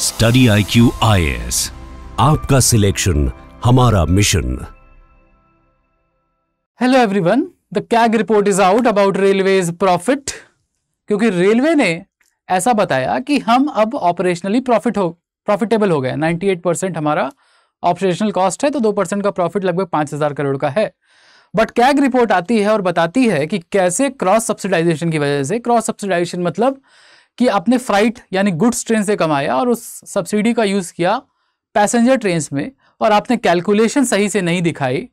Study IQ IAS, आपका selection हमारा mission. Hello everyone, the CAG report is out about railways profit. क्योंकि railway ने ऐसा बताया कि हम अब ऑपरेशनली प्रॉफिटेबल हो गए। 98% हमारा ऑपरेशनल कॉस्ट है, तो 2% का प्रॉफिट लगभग 5,000 करोड़ का है। बट कैग रिपोर्ट आती है और बताती है कि कैसे क्रॉस सब्सिडाइजेशन की वजह से, क्रॉस सब्सिडाइजेशन मतलब कि आपने फ्राइट यानी गुड्स ट्रेन से कमाया और उस सब्सिडी का यूज किया पैसेंजर ट्रेन में, और आपने कैलकुलेशन सही से नहीं दिखाई।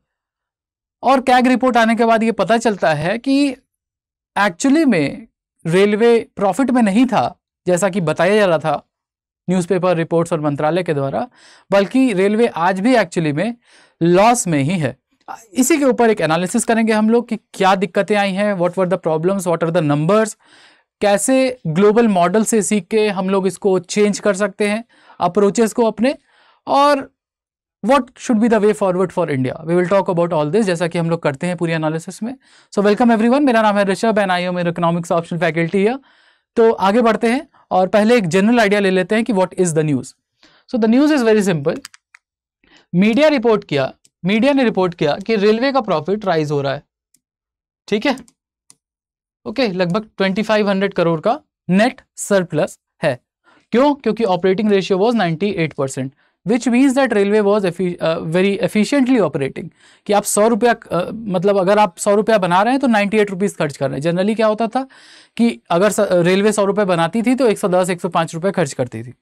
और कैग रिपोर्ट आने के बाद ये पता चलता है कि एक्चुअली में रेलवे प्रॉफिट में नहीं था जैसा कि बताया जा रहा था न्यूज़पेपर रिपोर्ट्स और मंत्रालय के द्वारा, बल्कि रेलवे आज भी एक्चुअली में लॉस में ही है। इसी के ऊपर एक एनालिसिस करेंगे हम लोग कि क्या दिक्कतें आई हैं, what were the problems, what are the numbers, कैसे ग्लोबल मॉडल से सीख के हम लोग इसको चेंज कर सकते हैं अप्रोचेस को अपने, और what should be the way forward for India. We will talk about all this, जैसा कि हम लोग करते हैं पूरी एनालिसिस में। सो वेलकम एवरीवन, मेरा नाम है Rishabh and I am economics optional faculty है। तो आगे बढ़ते हैं और पहले एक जनरल आइडिया ले लेते हैं कि what is the news. So the news is very simple. Media ने रिपोर्ट किया कि रेलवे का प्रॉफिट राइज हो रहा है। ठीक है, ओके, लगभग 2500 करोड़ का नेट सरप्लस है। क्यों? क्योंकि operating ratio was 98%, which means that railway was very efficiently operating. कि आप 100 रुपया मतलब अगर आप 100 रुपया बना रहे हैं तो 98 रुपीज़ खर्च कर रहे हैं। जनरली क्या होता था कि अगर रेलवे 100 रुपये बनाती थी तो 110-105 रुपये खर्च करती थी।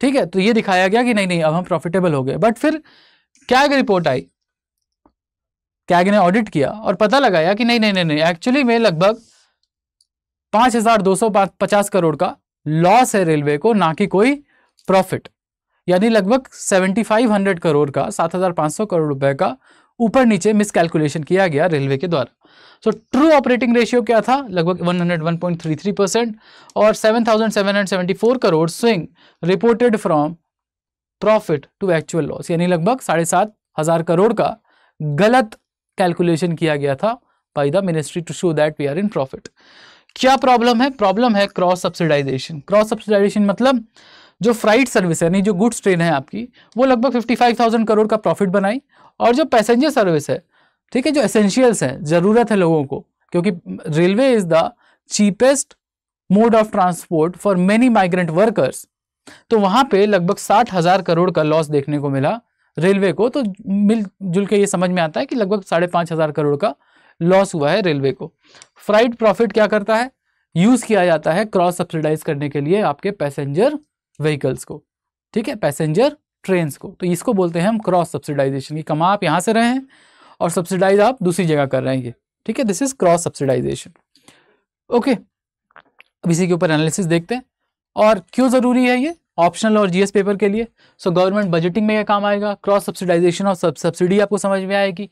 ठीक है, तो ये दिखाया गया कि नहीं अब हम प्रॉफिटेबल हो गए। बट फिर कैग रिपोर्ट आई, कैग ने ऑडिट किया और पता लगाया कि नहीं, एक्चुअली में लगभग 5,250 करोड़ का लॉस है रेलवे को, ना कि कोई प्रॉफिट। यानी लगभग 7,500 करोड़ का, 7,500 करोड़ रुपए का ऊपर नीचे मिसकैलकुलेशन किया गया रेलवे के द्वारा। सो ट्रू ऑपरेटिंग रेशियो क्या था? लगभग 101.33%, और 7,774 crore swing reported from profit to actual loss, यानी लगभग 7,500 करोड़ का गलत कैलकुलेशन किया गया था by the ministry to show that we are in profit. क्या प्रॉब्लम है? प्रॉब्लम है क्रॉस सब्सिडाइजेशन। क्रॉस सब्सिडाइजेशन मतलब जो फ्राइट सर्विस है, यानी जो गुड्स ट्रेन है आपकी, वो लगभग 55,000 करोड़ का प्रॉफिट बनाई, और जो पैसेंजर सर्विस है, ठीक है, जो एसेंशियल्स है, जरूरत है लोगों को, क्योंकि railway is the cheapest mode of transport for many migrant workers, तो वहां पे लगभग 60,000 करोड़ का लॉस देखने को मिला रेलवे को। तो मिलजुल के ये समझ में आता है कि लगभग 5,500 करोड़ का लॉस हुआ है रेलवे को। फ्राइट प्रॉफिट क्या करता है? यूज किया जाता है क्रॉस सब्सिडाइज करने के लिए आपके पैसेंजर व्हीकल्स को, ठीक है, पैसेंजर ट्रेन्स को। तो इसको बोलते हैं हम क्रॉस सब्सिडाइजेशन। की कमा आप यहां से रहे हैं और सब्सिडाइज आप दूसरी जगह कर रहे हैं, ठीक है, this is cross subsidisation. Okay, अब इसी के ऊपर एनालिसिस देखते हैं और क्यों जरूरी है ये ऑप्शनल और जीएस पेपर के लिए। सो गवर्नमेंट बजटिंग में यह काम आएगा। क्रॉस सब्सिडाइजेशन और सब्सिडी आपको समझ में आएगी।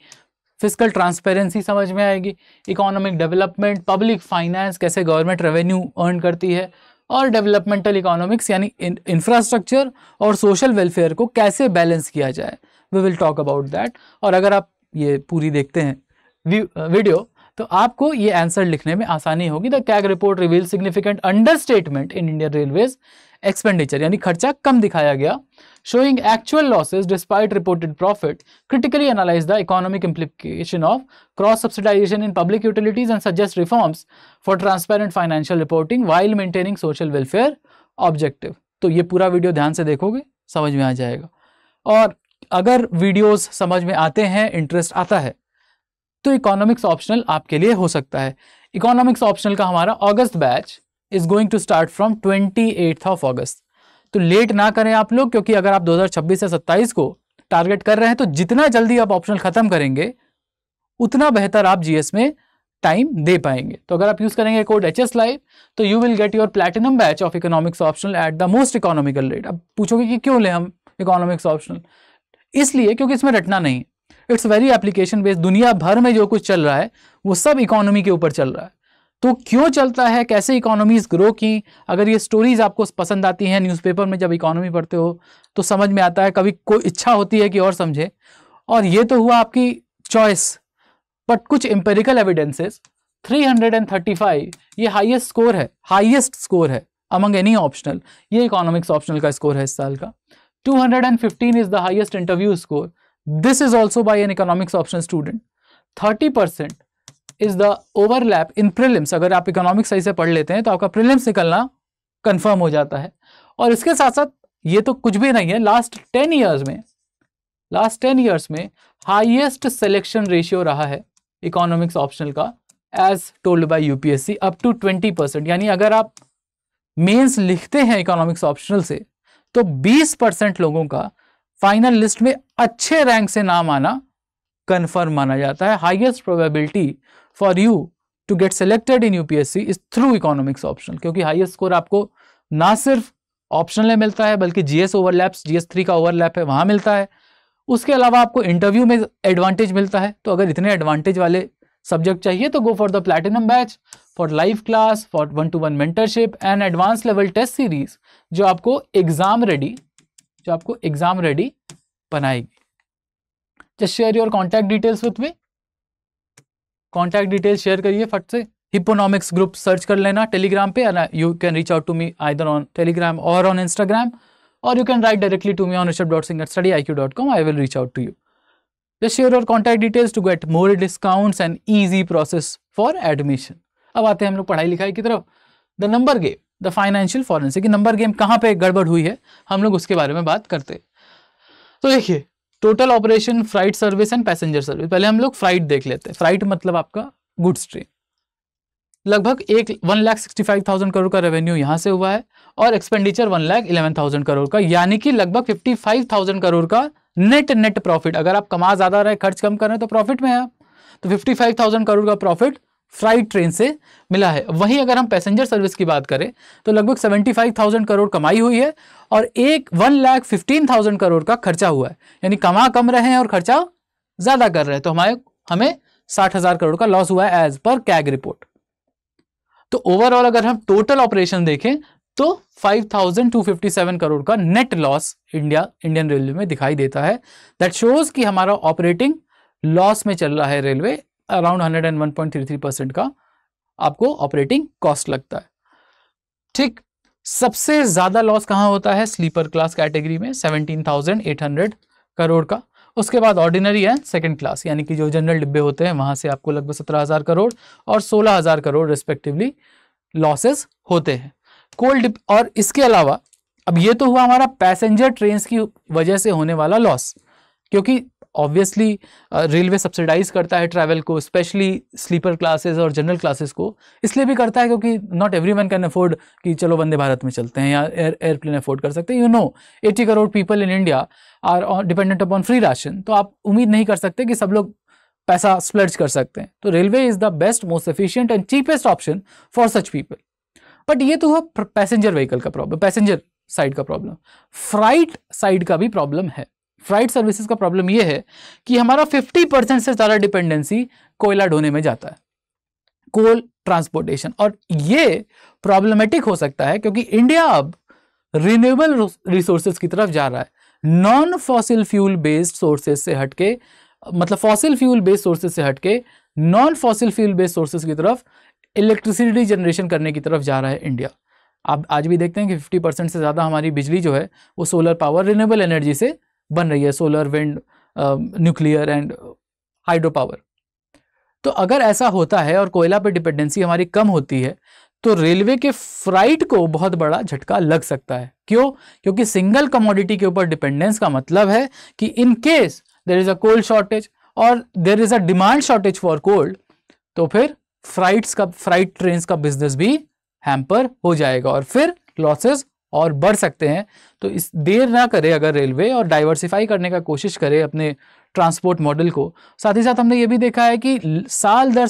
फिजिकल ट्रांसपेरेंसी समझ में आएगी। इकोनॉमिक डेवलपमेंट, पब्लिक फाइनेंस, कैसे गवर्नमेंट रेवेन्यू अर्न करती है, और डेवलपमेंटल इकोनॉमिक्स यानी इंफ्रास्ट्रक्चर और सोशल वेलफेयर को कैसे बैलेंस किया जाए। We will talk about that. और अगर आप ये पूरी देखते हैं वीडियो तो आपको ये आंसर लिखने में आसानी होगी। The CAG report reveal significant understatement in Indian railways expenditure, यानी खर्चा कम दिखाया गया, showing actual losses despite reported profit, critically analyze the economic implication of cross subsidization in public utilities and suggest reforms for transparent financial reporting while maintaining social welfare objective। तो ये पूरा video ध्यान से देखोगे समझ में आ जाएगा। और अगर वीडियोस समझ में आते हैं, इंटरेस्ट आता है, तो इकोनॉमिक्स ऑप्शनल आपके लिए हो सकता है। इकोनॉमिक्स ऑप्शनल का हमारा अगस्त batch is going to start from 28 August. तो लेट ना करें आप लोग, क्योंकि अगर आप 2026 से 27 को टारगेट कर रहे हैं तो जितना जल्दी आप ऑप्शनल खत्म करेंगे उतना बेहतर आप जीएस में टाइम दे पाएंगे। तो अगर आप यूज करेंगे कोड HS Live तो you will get your platinum batch of economics optional at the most economical rate. अब पूछोगे कि क्यों ले हम इकोनॉमिक्स ऑप्शनल? इसलिए क्योंकि इसमें रटना नहीं, इट्स वेरी एप्लीकेशन बेस्ड। दुनिया भर में जो कुछ चल रहा है वो सब इकोनॉमी के ऊपर चल रहा है। तो क्यों चलता है, कैसे इकोनॉमीज ग्रो की, अगर ये स्टोरीज आपको पसंद आती हैं, न्यूज़पेपर में जब इकोनॉमी पढ़ते हो तो समझ में आता है, कभी कोई इच्छा होती है कि और समझे। और ये तो हुआ आपकी चॉइस, बट कुछ एम्पेरिकल एविडेंसेस 335 ये हाईएस्ट स्कोर है अमंग एनी ऑप्शनल। ये इकोनॉमिक्स ऑप्शनल का स्कोर है इस साल का। 215 is the highest interview score, this is also by an economics optional student. 30% is the overlap in prelims, अगर आप इकोनॉमिक्स सही से पढ़ लेते हैं तो आपका प्रीलिम्स निकलना कंफर्म हो जाता है। और इसके साथ साथ ये तो कुछ भी नहीं है, लास्ट 10 इयर्स में हाईएस्ट सिलेक्शन रेशियो रहा है इकोनॉमिक्स ऑप्शनल का as told by UPSC, up to 20%। यानी अगर आप मेंस लिखते हैं इकोनॉमिक्स ऑप्शनल से तो 20% लोगों का फाइनल लिस्ट में अच्छे रैंक से नाम आना कंफर्म माना जाता है। Highest probability for you to get selected in UPSC is through economics optional, क्योंकि हाईएस्ट स्कोर आपको ना सिर्फ ऑप्शनल में मिलता है बल्कि जीएस ओवरलैप्स, जीएस 3 का ओवरलैप है वहां मिलता है। उसके अलावा आपको इंटरव्यू में एडवांटेज मिलता है। तो अगर इतने एडवांटेज वाले सब्जेक्ट चाहिए तो go for the platinum batch, for live class, for 1-to-1 mentorship and advance level test series जो आपको एग्जाम रेडी बनाएगी। Just share your contact details with me, contact details share करिए फट से। हिप्पोनॉमिक्स ग्रुप सर्च कर लेना टेलीग्राम पे, and you can reach out to me either on Telegram और ऑन इंस्टाग्राम, और you can write directly to me on rishabh.singh@studiiq.com. I will reach out to you. Just share your contact details to get more discounts and easy process for admission. अब आते हैं हम लोग पढ़ाई लिखाई की तरफ। The number game, the financial forensic की नंबर गेम कहाँ पे गड़बड़ हुई है हम लोग उसके बारे में बात करते हैं। तो देखिए, total operation, freight service and passenger service. पहले हम लोग फ्राइट देख लेते हैं। फ्राइट मतलब आपका गुड्स ट्रेन। लगभग 1,65,000 करोड़ का रेवेन्यू यहां से हुआ है और एक्सपेंडिचर 1,11,000 करोड़ का, यानी कि लगभग 55,000 करोड़ का नेट प्रॉफिट। अगर आप कमा ज्यादा रहे, खर्च कम कर रहे हैं तो प्रॉफिट में है आप। तो 55,000 करोड़ का प्रॉफिट फ्राइट ट्रेन से मिला है। वहीं अगर हम पैसेंजर सर्विस की बात करें तो लगभग 75,000 करोड़ कमाई हुई है और 1,15,000 करोड़ का खर्चा हुआ है। यानी कमा कम रहे हैं और खर्चा ज्यादा कर रहे हैं, तो हमें 60,000 करोड़ का लॉस हुआ है एज पर कैग रिपोर्ट। तो ओवरऑल अगर हम टोटल ऑपरेशन देखें तो 5,257 करोड़ का नेट लॉस इंडियन रेलवे में दिखाई देता है। दैट शोज कि हमारा ऑपरेटिंग लॉस में चल रहा है रेलवे। अराउंड 101.33% का आपको ऑपरेटिंग कॉस्ट लगता है। ठीक, सबसे ज्यादा लॉस कहां होता है? स्लीपर क्लास कैटेगरी में 17,800 करोड़ का। उसके बाद ऑर्डिनरी एंड सेकंड क्लास यानी कि जो जनरल डिब्बे होते हैं वहां से आपको लगभग 17,000 करोड़ और 16,000 करोड़ रिस्पेक्टिवली लॉसेस होते हैं। कोल्ड, और इसके अलावा अब ये तो हुआ हमारा पैसेंजर ट्रेन की वजह से होने वाला लॉस, क्योंकि ऑब्वियसली रेलवे सब्सिडाइज करता है ट्रैवल को, स्पेशली स्लीपर क्लासेस और जनरल क्लासेस को। इसलिए भी करता है क्योंकि नॉट एवरीवन कैन अफोर्ड कि चलो वंदे भारत में चलते हैं या एयरप्लेन अफोर्ड कर सकते हैं। 80 crore people in India are dependent upon free ration, तो आप उम्मीद नहीं कर सकते कि सब लोग पैसा स्प्लर्ज कर सकते हैं। तो railway is the best, most efficient and cheapest option for such people. But ये तो हुआ पैसेंजर व्हीकल का प्रॉब्लम, पैसेंजर साइड का प्रॉब्लम। फ्राइट साइड का भी प्रॉब्लम है। फ्राइट सर्विसेज का प्रॉब्लम यह है कि हमारा 50% से ज्यादा डिपेंडेंसी कोयला ढोने में जाता है, कोल ट्रांसपोर्टेशन। और ये प्रॉब्लमेटिक हो सकता है क्योंकि इंडिया अब रिन्यूएबल रिसोर्सेज की तरफ जा रहा है। Non fossil fuel based sources से हटके, मतलब फॉसिल फ्यूल बेस्ड सोर्सेज से हटके non fossil fuel based sources की तरफ इलेक्ट्रिसिटी जनरेशन करने की तरफ जा रहा है इंडिया। आप आज भी देखते हैं कि 50% से ज्यादा हमारी बिजली जो है वो सोलर पावर, रिन्यूएबल एनर्जी से बन रही है, solar, wind, nuclear and hydro power. तो अगर ऐसा होता है और कोयला पे डिपेंडेंसी हमारी कम होती है तो रेलवे के फ्राइट को बहुत बड़ा झटका लग सकता है। क्यों? क्योंकि सिंगल कमोडिटी के ऊपर डिपेंडेंस का मतलब है कि in case there is a coal shortage और there is a demand shortage for coal, तो फिर फ्राइट ट्रेन्स का बिजनेस भी हैम्पर हो जाएगा और फिर लॉसेस और बढ़ सकते हैं। तो इस देर ना करे अगर रेलवे और डाइवर्सिफाई करने का कोशिश करे अपने ट्रांसपोर्ट मॉडल को। साथ ही साथ हमने ये भी देखा है कि साल दर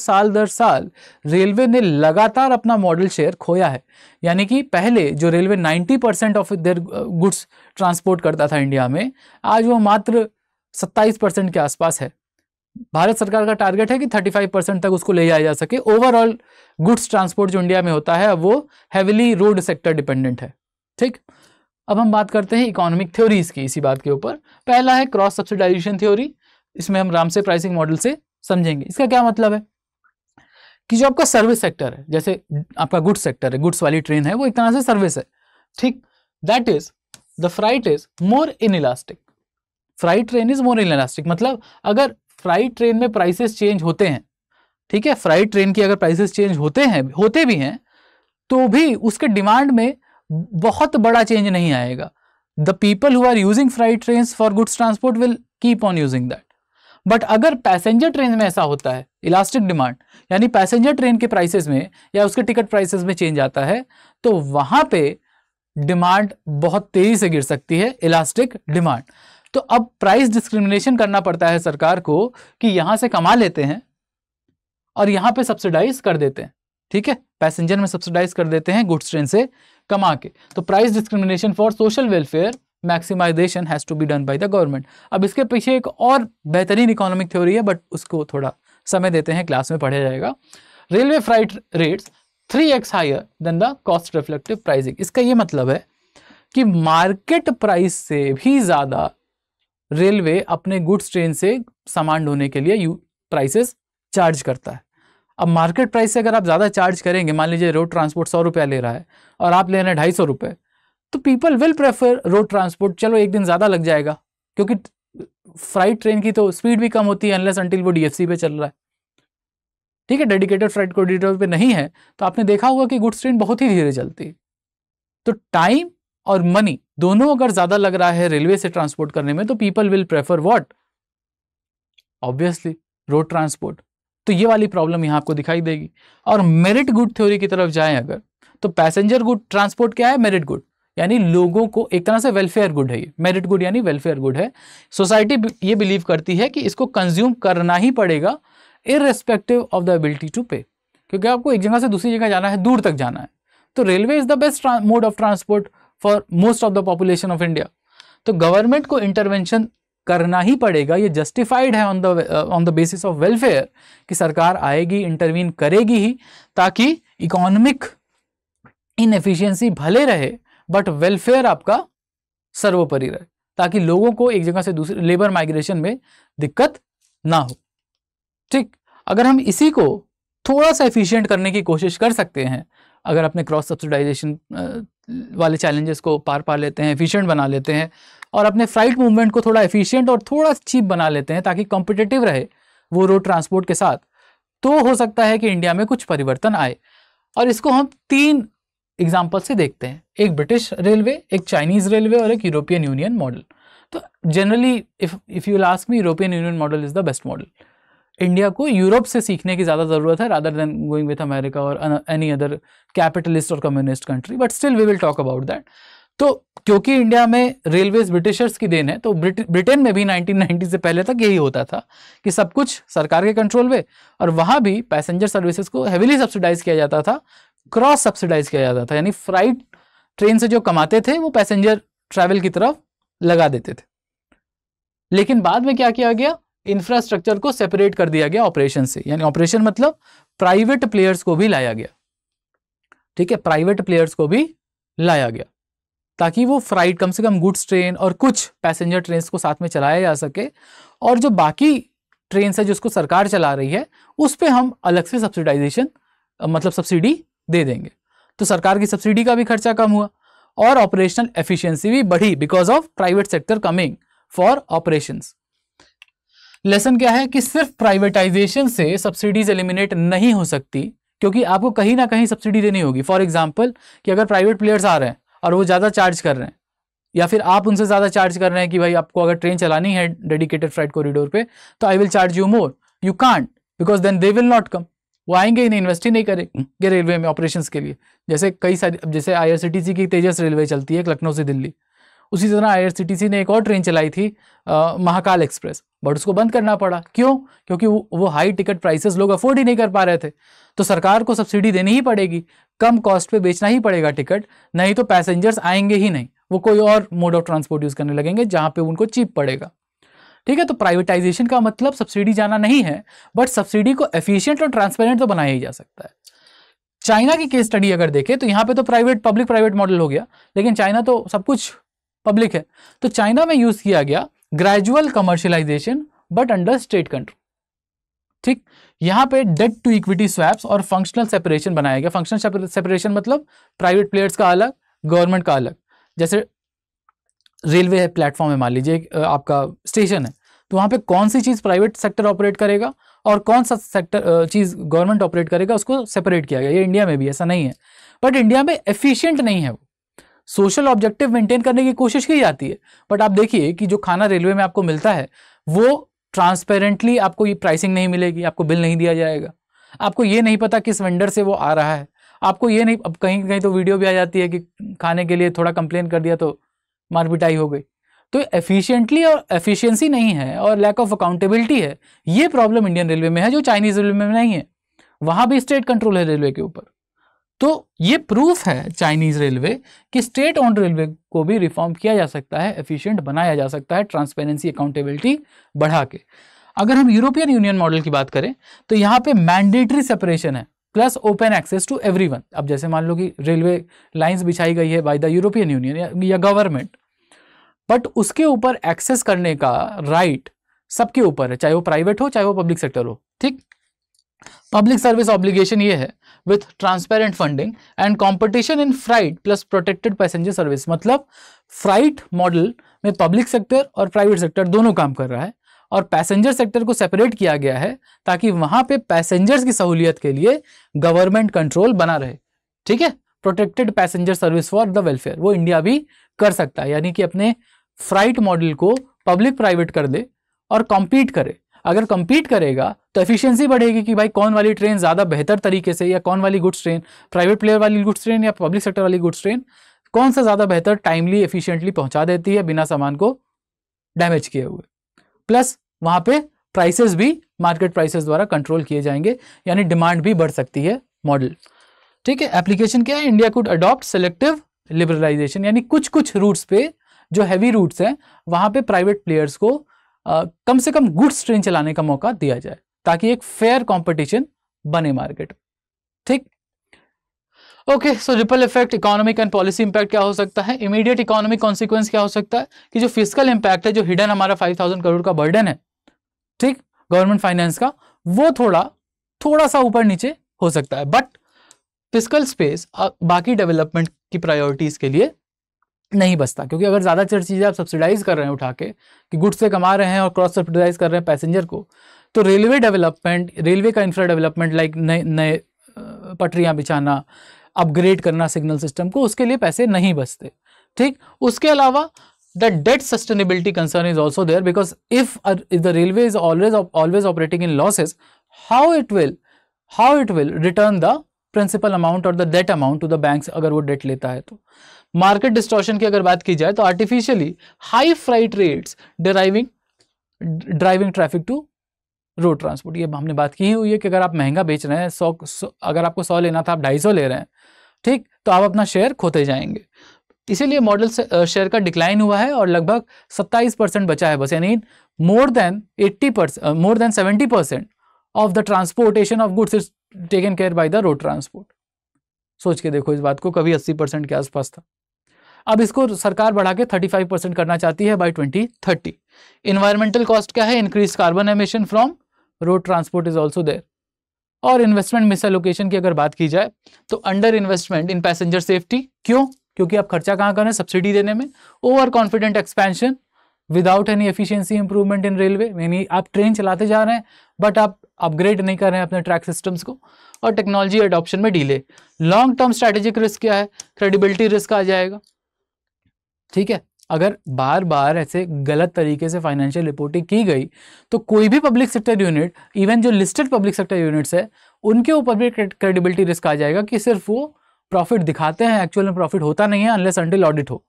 साल रेलवे ने लगातार अपना मॉडल शेयर खोया है। यानी कि पहले जो railway 90% of their goods transport करता था इंडिया में, आज वो मात्र 27% के आसपास है। भारत सरकार का टारगेट है कि 35% तक उसको ले जाया जा सके। ओवरऑल गुड्स ट्रांसपोर्ट जो इंडिया में होता है वो हैविली रोड सेक्टर डिपेंडेंट है। ठीक, अब हम बात करते हैं इकोनॉमिक थ्योरीज की इसी बात के ऊपर। पहला है क्रॉस सब्सिडाइजेशन थ्योरी। इसमें हम रामसे प्राइसिंग मॉडल से समझेंगे। इसका क्या मतलब है कि जो आपका सर्विस सेक्टर है, जैसे आपका गुड्स सेक्टर है, गुड्स वाली ट्रेन है, वो एक तरह से सर्विस है, ठीक, that is the freight is more inelastic. Freight train is more inelastic, मतलब अगर फ्राइट ट्रेन में प्राइसेस चेंज होते हैं, ठीक है, फ्राइट ट्रेन की अगर प्राइसेस चेंज होते भी हैं तो भी उसके डिमांड में बहुत बड़ा चेंज नहीं आएगा। The people who are using freight train for goods transport will keep on using that. But अगर पैसेंजर ट्रेन में ऐसा होता है, इलास्टिक डिमांड, यानी पैसेंजर ट्रेन के प्राइसेस में या उसके टिकट प्राइसेस में चेंज आता है, तो वहां पे डिमांड बहुत तेजी से गिर सकती है, इलास्टिक डिमांड। तो अब प्राइस डिस्क्रिमिनेशन करना पड़ता है सरकार को कि यहां से कमा लेते हैं और यहां पे सब्सिडाइज कर देते हैं, ठीक है, पैसेंजर में सब्सिडाइज कर देते हैं गुड्स ट्रेन से कमा के। तो price discrimination for social welfare maximization has to be done by the government. अब इसके पीछे एक और बेहतरीन इकोनॉमिक थ्योरी है, बट उसको थोड़ा समय देते हैं, क्लास में पढ़ा जाएगा। Railway freight rates 3x higher than the cost reflective pricing. इसका ये मतलब है कि मार्केट प्राइस से भी ज्यादा रेलवे अपने गुड्स ट्रेन से सामान ढोने के लिए प्राइसेस चार्ज करता है। अब मार्केट प्राइस से अगर आप ज्यादा चार्ज करेंगे, मान लीजिए रोड ट्रांसपोर्ट 100 रुपया ले रहा है और आप ले रहे हैं 250 रुपये, तो people will prefer road transport. चलो एक दिन ज्यादा लग जाएगा, क्योंकि फ्राइट ट्रेन की तो स्पीड भी कम होती है अनलेस अनटिल वो डीएफसी पे चल रहा है, ठीक है, डेडिकेटेड फ्राइट कॉरिडोर पे नहीं है, तो आपने देखा होगा कि गुड्स ट्रेन बहुत ही धीरे चलती है। तो टाइम और मनी दोनों अगर ज्यादा लग रहा है रेलवे से ट्रांसपोर्ट करने में, तो people will prefer what, obviously road transport. तो ये वाली प्रॉब्लम यहां आपको दिखाई देगी। और मेरिट गुड थ्योरी की तरफ जाएं अगर, तो पैसेंजर गुड ट्रांसपोर्ट क्या है, मेरिट गुड, यानी लोगों को एक तरह से वेलफेयर गुड है ये, मेरिट गुड यानी वेलफेयर गुड है। सोसाइटी ये बिलीव करती है कि इसको कंज्यूम करना ही पड़ेगा irrespective of the ability to pay, क्योंकि आपको एक जगह से दूसरी जगह जाना है, दूर तक जाना है, तो railway is the best mode of transport for most of the population of India. तो गवर्नमेंट को इंटरवेंशन करना ही पड़ेगा, ये जस्टिफाइड है on the basis of welfare, कि सरकार आएगी, इंटरवीन करेगी ही, ताकि इकोनॉमिक इनएफिशिएंसी भले रहे बट वेलफेयर आपका सर्वोपरि रहे, ताकि लोगों को एक जगह से दूसरी लेबर माइग्रेशन में दिक्कत ना हो, ठीक। अगर हम इसी को थोड़ा सा एफिशिएंट करने की कोशिश कर सकते हैं, अगर अपने क्रॉस सब्सिडाइजेशन वाले चैलेंजेस को पार पा लेते हैं, एफिशिएंट बना लेते हैं, और अपने फ्राइट मूवमेंट को थोड़ा एफिशिएंट और थोड़ा चीप बना लेते हैं ताकि कॉम्पिटिटिव रहे वो रोड ट्रांसपोर्ट के साथ, तो हो सकता है कि इंडिया में कुछ परिवर्तन आए। और इसको हम 3 एग्जाम्पल से देखते हैं, एक ब्रिटिश रेलवे, एक चाइनीज रेलवे और एक यूरोपियन यूनियन मॉडल। तो generally if you ask me, European union model is the best model. India को यूरोप से सीखने की ज़्यादा ज़रूरत है rather than going with America और एनी अदर कैपिटलिस्ट और communist country, but still we will talk about that. तो क्योंकि इंडिया में रेलवेज ब्रिटिशर्स की देन है, तो ब्रिटेन में भी 1990 से पहले तक यही होता था कि सब कुछ सरकार के कंट्रोल में, और वहाँ भी पैसेंजर सर्विसेज को हेविली सब्सिडाइज किया जाता था, क्रॉस सब्सिडाइज किया जाता था, यानी फ्राइट ट्रेन से जो कमाते थे वो पैसेंजर ट्रैवल की तरफ लगा देते थे। लेकिन बाद में क्या किया गया, इंफ्रास्ट्रक्चर को सेपरेट कर दिया गया ऑपरेशन से, यानी ऑपरेशन मतलब प्राइवेट प्लेयर्स को भी लाया गया, ठीक है, प्राइवेट प्लेयर्स को भी लाया गया, ताकि वो फ्राइट कम से कम गुड्स ट्रेन और कुछ पैसेंजर ट्रेन को साथ में चलाया जा सके, और जो बाकी ट्रेन है जिसको सरकार चला रही है उस पर हम अलग से सब्सिडाइजेशन मतलब सब्सिडी दे देंगे। तो सरकार की सब्सिडी का भी खर्चा कम हुआ और ऑपरेशनल एफिशिएंसी भी बढ़ी because of private sector coming for operations. Lesson क्या है कि सिर्फ प्राइवेटाइजेशन से सब्सिडीज एलिमिनेट नहीं हो सकती, क्योंकि आपको कहीं ना कहीं सब्सिडी देनी होगी। फॉर एग्जांपल कि अगर प्राइवेट प्लेयर्स आ रहे हैं और वो ज़्यादा चार्ज कर रहे हैं, या फिर आप उनसे ज़्यादा चार्ज कर रहे हैं कि भाई आपको अगर ट्रेन चलानी है डेडिकेटेड फ्राइट कॉरिडोर पे तो I will charge you more, you can't, because then they will not come, वो आएंगे ही नहीं, इन्वेस्ट ही नहीं करेंगे रेलवे में ऑपरेशंस के लिए। जैसे कई सारी, जैसे IRCTC की तेजस रेलवे चलती है लखनऊ से दिल्ली, उसी तरह IRCTC ने एक और ट्रेन चलाई थी महाकाल एक्सप्रेस, बट उसको बंद करना पड़ा। क्यों? क्योंकि वो हाई टिकट प्राइसेस लोग अफोर्ड ही नहीं कर पा रहे थे। तो सरकार को सब्सिडी देनी ही पड़ेगी, कम कॉस्ट पे बेचना ही पड़ेगा टिकट, नहीं तो पैसेंजर्स आएंगे ही नहीं, वो कोई और मोड ऑफ ट्रांसपोर्ट यूज करने लगेंगे जहां पे उनको चीप पड़ेगा। ठीक है, तो प्राइवेटाइजेशन का मतलब सब्सिडी जाना नहीं है, बट सब्सिडी को एफिशिएंट और ट्रांसपेरेंट तो बनाया ही जा सकता है। चाइना की केस स्टडी अगर देखें तो यहाँ पे तो पब्लिक प्राइवेट मॉडल हो गया, लेकिन चाइना तो सब कुछ पब्लिक है। तो चाइना में यूज किया गया gradual commercialisation but under state control. ठीक, यहाँ पे डेट टू इक्विटी स्वैप्स और फंक्शनल सेपरेशन बनाया गया। फंक्शनल सेपरेशन मतलब प्राइवेट प्लेयर्स का अलग, गवर्नमेंट का अलग। जैसे रेलवे है, प्लेटफॉर्म है, मान लीजिए आपका स्टेशन है, तो वहाँ पे कौन सी चीज़ प्राइवेट सेक्टर ऑपरेट करेगा और कौन सा सेक्टर चीज़ गवर्नमेंट ऑपरेट करेगा, उसको सेपरेट किया गया। ये इंडिया में भी ऐसा नहीं है, बट इंडिया में एफिशिएंट नहीं है वो। सोशल ऑब्जेक्टिव मेंटेन करने की कोशिश की जाती है, बट आप देखिए कि जो खाना रेलवे में आपको मिलता है वो ट्रांसपेरेंटली आपको ये प्राइसिंग नहीं मिलेगी, आपको बिल नहीं दिया जाएगा, आपको ये नहीं पता किस वेंडर से वो आ रहा है, आपको ये नहीं, अब कहीं कहीं तो वीडियो भी आ जाती है कि खाने के लिए थोड़ा कंप्लेन कर दिया तो मारपिटाई हो गई। तो एफिशिएंटली और एफिशिएंसी नहीं है और लैक ऑफ अकाउंटेबिलिटी है। ये प्रॉब्लम इंडियन रेलवे में है जो चाइनीज रेलवे में नहीं है। वहां भी स्टेट कंट्रोल है रेलवे के ऊपर। तो ये प्रूफ है चाइनीज रेलवे कि स्टेट ओन्ड रेलवे को भी रिफॉर्म किया जा सकता है, एफिशिएंट बनाया जा सकता है, ट्रांसपेरेंसी अकाउंटेबिलिटी बढ़ा के। अगर हम यूरोपियन यूनियन मॉडल की बात करें तो यहाँ पे मैंडेटरी सेपरेशन है plus open access to everyone. अब जैसे मान लो कि रेलवे लाइंस बिछाई गई है बाय द यूरोपियन यूनियन या गवर्नमेंट, बट उसके ऊपर एक्सेस करने का राइट सबके ऊपर है, चाहे वो प्राइवेट हो चाहे वो पब्लिक सेक्टर हो। ठीक, पब्लिक सर्विस ऑब्लिगेशन ये है with transparent funding and competition in freight plus protected passenger service. मतलब फ्राइट मॉडल में पब्लिक सेक्टर और प्राइवेट सेक्टर दोनों काम कर रहा है और पैसेंजर सेक्टर को सेपरेट किया गया है ताकि वहां पे पैसेंजर्स की सहूलियत के लिए गवर्नमेंट कंट्रोल बना रहे। ठीक है, protected passenger service for the welfare वो इंडिया भी कर सकता है, यानी कि अपने फ्राइट मॉडल को पब्लिक प्राइवेट कर दे और कॉम्पीट करे। अगर कम्पीट करेगा तो एफिशिएंसी बढ़ेगी कि भाई कौन वाली ट्रेन ज़्यादा बेहतर तरीके से, या कौन वाली गुड्स ट्रेन, प्राइवेट प्लेयर वाली गुड्स ट्रेन या पब्लिक सेक्टर वाली गुड्स ट्रेन, कौन सा ज़्यादा बेहतर टाइमली एफिशिएंटली पहुंचा देती है बिना सामान को डैमेज किए हुए। प्लस वहाँ पे प्राइसेस भी मार्केट प्राइसेस द्वारा कंट्रोल किए जाएंगे, यानी डिमांड भी बढ़ सकती है मॉडल। ठीक है, एप्लीकेशन क्या है, India could adopt selective liberalization, यानी कुछ कुछ रूट्स पे जो हैवी रूट्स हैं वहाँ पे प्राइवेट प्लेयर्स को कम से कम गुड्स ट्रेन चलाने का मौका दिया जाए ताकि एक फेयर कंपटीशन बने मार्केट। ठीक, okay, so ripple effect, economic and policy impact क्या हो सकता है, इमीडिएट इकोनॉमिक कॉन्सिक्वेंस क्या हो सकता है कि जो फिजिकल इंपैक्ट है, जो हिडन हमारा 5000 करोड़ का बर्डन है, ठीक, गवर्नमेंट फाइनेंस का, वो थोड़ा सा ऊपर नीचे हो सकता है, बट फिजिकल स्पेस बाकी डेवलपमेंट की प्रायोरिटीज के लिए नहीं बचता, क्योंकि अगर ज्यादा चीजें आप सब्सिडाइज कर रहे हैं उठा के कि गुड्स से कमा रहे हैं और क्रॉस सब्सिडाइज कर रहे हैं पैसेंजर को, तो रेलवे डेवलपमेंट, रेलवे का इंफ्रा डेवलपमेंट लाइक नए पटरियां बिछाना, अपग्रेड करना सिग्नल सिस्टम को, उसके लिए पैसे नहीं बचते। ठीक, उसके अलावा the debt sustainability concern is also there, because if the railway is always operating in losses, how it will return the principal amount और the debt amount to the banks अगर वो डेट लेता है तो। मार्केट डिस्टॉर्शन की अगर बात की जाए तो artificially high freight rates driving traffic to road transport, ये हमने बात की ही हुई है कि अगर आप महंगा बेच रहे हैं, 100 अगर आपको 100 लेना था आप 250 ले रहे हैं, ठीक, तो आप अपना शेयर खोते जाएंगे। इसीलिए मॉडल शेयर का डिक्लाइन हुआ है और लगभग 27% बचा है बस, यानी more than 70% of the transportation of goods is taken care by the road transport. सोच के देखो इस बात को, कभी 80% के आसपास था, अब इसको सरकार बढ़ा के 35% करना चाहती है बाय 2030। इन्वायरमेंटल कॉस्ट क्या है, increase carbon emission from road transport is also there. और इन्वेस्टमेंट मिस एलोकेशन की अगर बात की जाए तो under investment in passenger safety, क्यों, क्योंकि आप खर्चा कहाँ कर रहे हैं, सब्सिडी देने में। Over confident expansion without any efficiency improvement in railway, यानी आप ट्रेन चलाते जा रहे हैं बट आप अपग्रेड नहीं कर रहे हैं अपने ट्रैक सिस्टम्स को। और टेक्नोलॉजी अडॉप्शन में delay. Long term strategic risk क्या है, क्रेडिबिलिटी रिस्क आ जाएगा। ठीक है, अगर बार बार ऐसे गलत तरीके से फाइनेंशियल रिपोर्टिंग की गई तो कोई भी पब्लिक सेक्टर यूनिट, इवन जो लिस्टेड पब्लिक सेक्टर यूनिट्स है, उनके ऊपर भी क्रेडिबिलिटी रिस्क आ जाएगा कि सिर्फ वो प्रॉफिट दिखाते हैं, एक्चुअल में प्रॉफिट होता नहीं है अनलेस अंटिल ऑडिट हो।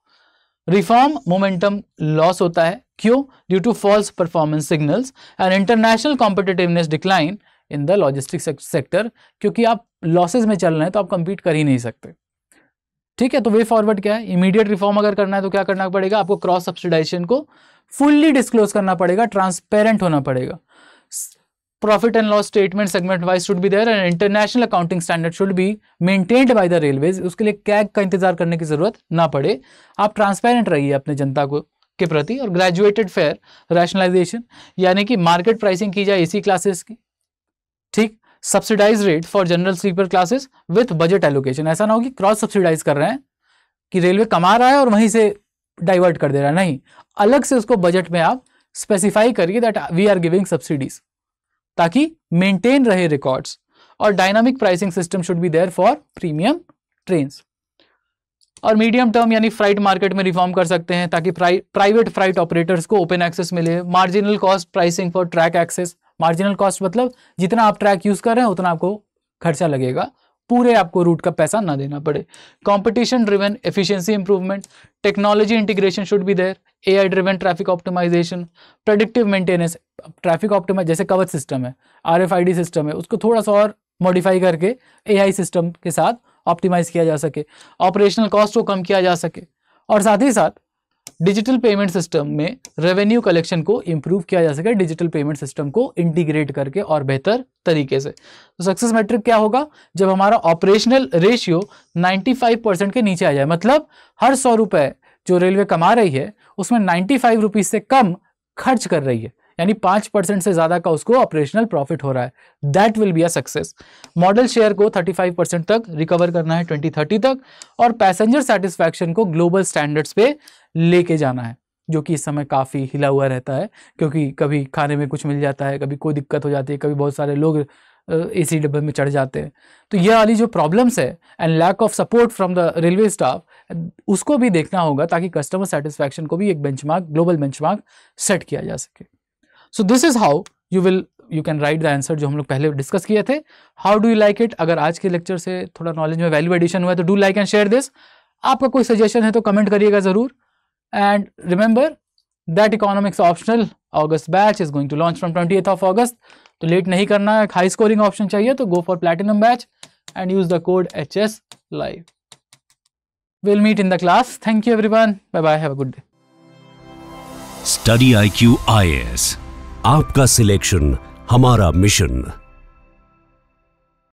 रिफॉर्म मोमेंटम लॉस होता है, क्यों, due to false performance signals and international competitiveness decline in the logistics sector, क्योंकि आप लॉसेज में चल रहे हैं तो आप कंपीट कर ही नहीं सकते। ठीक है, तो वे फॉरवर्ड क्या है, इमीडिएट रिफॉर्म अगर करना है तो क्या करना पड़ेगा, आपको क्रॉस सब्सिडाइजेशन को फुल्ली डिस्क्लोज करना पड़ेगा, ट्रांसपेरेंट होना पड़ेगा। Profit and loss statement segment wise should be there and international accounting standard should be maintained by the railways. उसके लिए कैग का इंतजार करने की जरूरत ना पड़े, आप ट्रांसपेरेंट रहिए अपने जनता को के प्रति। और ग्रेजुएटेड फेयर रैशनलाइजेशन, यानी कि मार्केट प्राइसिंग की जाए एसी क्लासेस की, ठीक, subsidize rate for general sleeper classes with budget allocation. ऐसा ना हो कि क्रॉस सब्सिडाइज कर रहे हैं कि रेलवे कमा रहा है और वहीं से डाइवर्ट कर दे रहा है, नहीं, अलग से उसको बजट में आप स्पेसिफाई करिए that we are giving subsidies, ताकि मेंटेन रहे रिकॉर्ड्स। और dynamic pricing system should be there for premium trains. और मीडियम टर्म यानी फ्राइट मार्केट में रिफॉर्म कर सकते हैं ताकि प्राइवेट फ्राइट ऑपरेटर्स को ओपन एक्सेस मिले। Marginal cost pricing for track access, marginal cost मतलब जितना आप ट्रैक यूज कर रहे हैं उतना आपको खर्चा लगेगा, पूरे आपको रूट का पैसा ना देना पड़े। Competition driven efficiency improvement, technology integration should be there, AI driven traffic optimization, predictive maintenance. Traffic optimize जैसे कवच सिस्टम है, आरएफआईडी सिस्टम है, उसको थोड़ा सा और मॉडिफाई करके एआई सिस्टम के साथ ऑप्टिमाइज किया जा सके, ऑपरेशनल कॉस्ट को कम किया जा सके। और साथ ही साथ डिजिटल पेमेंट सिस्टम में रेवेन्यू कलेक्शन को इंप्रूव किया जा सके, डिजिटल पेमेंट सिस्टम को इंटीग्रेट करके और बेहतर तरीके से। तो सक्सेस मैट्रिक क्या होगा, जब हमारा ऑपरेशनल रेशियो 95% के नीचे आ जाए, मतलब हर 100 रुपए जो रेलवे कमा रही है उसमें 95 रुपीज से कम खर्च कर रही है, यानी 5% से ज्यादा का उसको ऑपरेशनल प्रॉफिट हो रहा है, that will be a success. Model share को 35% तक रिकवर करना है 2030 तक, और पैसेंजर सेटिस्फैक्शन को ग्लोबल स्टैंडर्ड्स पे लेके जाना है, जो कि इस समय काफी हिला हुआ रहता है, क्योंकि कभी खाने में कुछ मिल जाता है, कभी कोई दिक्कत हो जाती है, कभी बहुत सारे लोग एसी डब्बे में चढ़ जाते हैं। तो ये वाली जो प्रॉब्लम्स है and lack of support from the railway staff, उसको भी देखना होगा ताकि कस्टमर सेटिस्फैक्शन को भी एक बेंचमार्क, ग्लोबल बेंचमार्क सेट किया जा सके। So this is how you can right the answer जो हम लोग पहले डिस्कस किए थे। How do you like it? अगर आज के लेक्चर से थोड़ा नॉलेज में वैल्यू एडिशन हुआ है तो do like and share this. आपका कोई सजेशन है तो कमेंट करिएगा जरूर। And remember that economics optional August batch is going to launch from 28th of August। तो लेट नहीं करना है, हाई स्कोरिंग ऑप्शन चाहिए तो go for platinum batch and use the code HS Live। We'll meet in the class. Thank you everyone. Bye bye. Have a good day. Study IQ IAS, आपका selection हमारा mission.